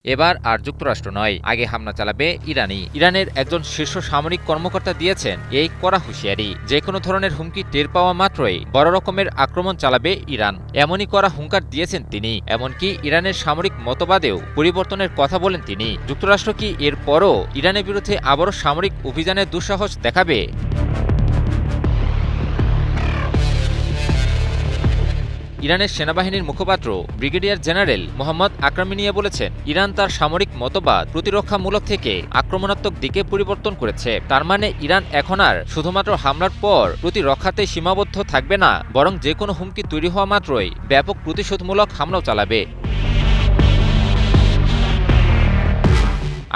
এবার আর যুক্তরাষ্ট্র নয়, আগে হামলা চালাবে ইরানই। ইরানের একজন শীর্ষ সামরিক কর্মকর্তা দিয়েছেন এই কড়া হুঁশিয়ারি, যে কোনো ধরনের হুমকি টের পাওয়া মাত্রই বড় রকমের আক্রমণ চালাবে ইরান। এমনই কড়া হুঙ্কার দিয়েছেন তিনি। এমনকি ইরানের সামরিক মতবাদেও পরিবর্তনের কথা বলেন তিনি। যুক্তরাষ্ট্র কি এরপরও ইরানের বিরুদ্ধে আবারও সামরিক অভিযানের দুঃসাহস দেখাবে? ইরানের সেনাবাহিনীর মুখপাত্র ব্রিগেডিয়ার জেনারেল মোহাম্মদ আকরামিনিয়া বলেছেন, ইরান তার সামরিক মতবাদ প্রতিরক্ষামূলক থেকে আক্রমণাত্মক দিকে পরিবর্তন করেছে। তার মানে ইরান এখন আর শুধুমাত্র হামলার পর প্রতিরক্ষাতে সীমাবদ্ধ থাকবে না, বরং যে কোনো হুমকি তৈরি হওয়া মাত্রই ব্যাপক প্রতিশোধমূলক হামলাও চালাবে।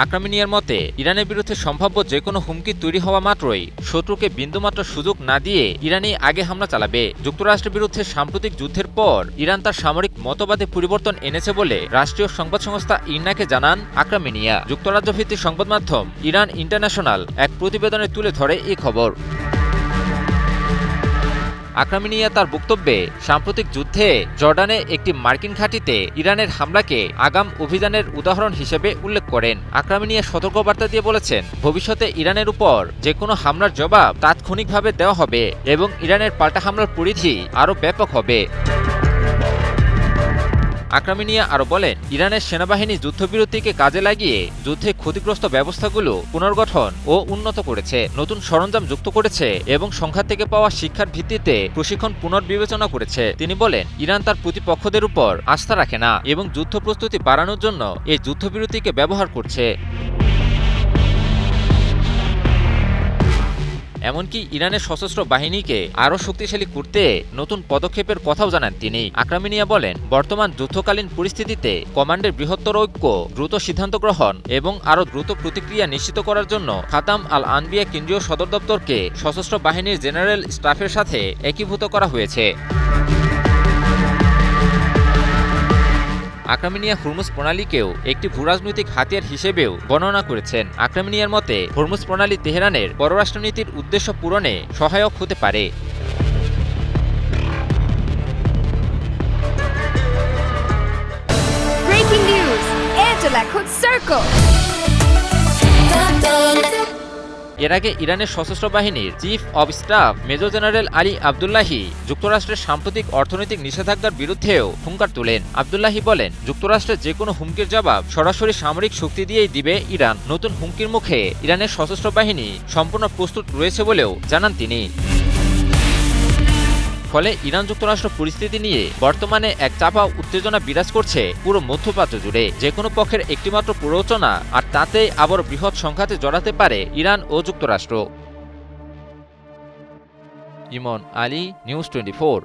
আকরামিনিয়ার মতে, ইরানের বিরুদ্ধে সম্ভাব্য যে কোনো হুমকি তৈরি হওয়া মাত্রই শত্রুকে বিন্দুমাত্র সুযোগ না দিয়ে ইরানই আগে হামলা চালাবে। যুক্তরাষ্ট্রের বিরুদ্ধে সাম্প্রতিক যুদ্ধের পর ইরান তার সামরিক মতবাদে পরিবর্তন এনেছে বলে রাষ্ট্রীয় সংবাদ সংস্থা ইরনাকে জানান আকরামিনিয়া। যুক্তরাজ্যভিত্তিক সংবাদ মাধ্যম ইরান ইন্টারন্যাশনাল এক প্রতিবেদনে তুলে ধরে এই খবর। আকরামিনিয়া তার বক্তব্যে সাম্প্রতিক যুদ্ধে জর্ডানে একটি মার্কিন ঘাঁটিতে ইরানের হামলাকে আগাম অভিযানের উদাহরণ হিসেবে উল্লেখ করেন। আকরামিনিয়া সতর্কবার্তা দিয়ে বলেছেন, ভবিষ্যতে ইরানের উপর যে কোনো হামলার জবাব তাৎক্ষণিকভাবে দেওয়া হবে এবং ইরানের পাল্টা হামলার পরিধি আরও ব্যাপক হবে। আকরামিনিয়া আরও বলেন, ইরানের সেনাবাহিনী যুদ্ধবিরতিকে কাজে লাগিয়ে যুদ্ধে ক্ষতিগ্রস্ত ব্যবস্থাগুলো পুনর্গঠন ও উন্নত করেছে, নতুন সরঞ্জাম যুক্ত করেছে এবং সংঘাত থেকে পাওয়া শিক্ষার ভিত্তিতে প্রশিক্ষণ পুনর্বিবেচনা করেছে। তিনি বলেন, ইরান তার প্রতিপক্ষদের উপর আস্থা রাখে না এবং যুদ্ধ প্রস্তুতি বাড়ানোর জন্য এই যুদ্ধবিরতিকে ব্যবহার করছে। এমনকি ইরানের সশস্ত্র বাহিনীকে আরও শক্তিশালী করতে নতুন পদক্ষেপের কথাও জানান তিনি। আকরামিনিয়া বলেন, বর্তমান যুদ্ধকালীন পরিস্থিতিতে কমান্ডের বৃহত্তর ঐক্য, দ্রুত সিদ্ধান্ত গ্রহণ এবং আরও দ্রুত প্রতিক্রিয়া নিশ্চিত করার জন্য খাতাম আল আনবিয়া কেন্দ্রীয় সদর দপ্তরকে সশস্ত্র বাহিনীর জেনারেল স্টাফের সাথে একীভূত করা হয়েছে। আকরামিনিয়া হরমুজ প্রণালীকেও একটি ভূরাজনৈতিক হাতিয়ার হিসেবেও বর্ণনা করেছেন। আকরামিনিয়ার মতে, হরমুজ প্রণালী তেহরানের পররাষ্ট্রনীতির উদ্দেশ্য পূরণে সহায়ক হতে পারে। Breaking news, Angela could circle. এর আগে ইরানের সশস্ত্র বাহিনীর chief of staff major general Ali Abdollahi যুক্তরাষ্ট্রের সাম্প্রতিক অর্থনৈতিক নিষেধাজ্ঞার বিরুদ্ধেও হুঙ্কার তোলেন। আবদুল্লাহি বলেন, যুক্তরাষ্ট্রের যে কোনো হুমকির জবাব সরাসরি সামরিক শক্তি দিয়েই দিবে ইরান। নতুন হুমকির মুখে ইরানের সশস্ত্র বাহিনী সম্পূর্ণ প্রস্তুত রয়েছে বলেও জানান তিনি। ফলে ইরান যুক্তরাষ্ট্র পরিস্থিতি নিয়ে বর্তমানে এক চাপা উত্তেজনা বিরাজ করছে পুরো মধ্যপ্রাচ্য জুড়ে। যে কোনো পক্ষের একটিমাত্র প্ররোচনা আর তাতেই আবার বৃহৎ সংঘাতে জড়াতে পারে ইরান ও যুক্তরাষ্ট্র। ইমন আলী, নিউজ 24।